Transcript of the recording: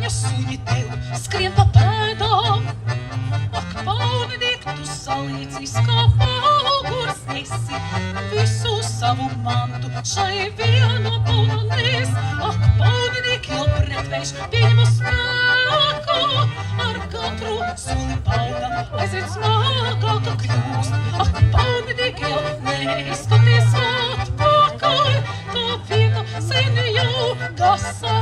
viņa suņi tev skrien pa pēdām. Ak, paunedīk, tu salīdzīs, kā augurs esi, visu savu mantu šai viena pauna nes. Ak, paunedīk, jau pretvējš pieņemu spēku, ar katru soli pauda aizvien smagāka kļūst. Ak, paunedīk, jau neizskaties atpakaļ, tā vieta sen jau gasa.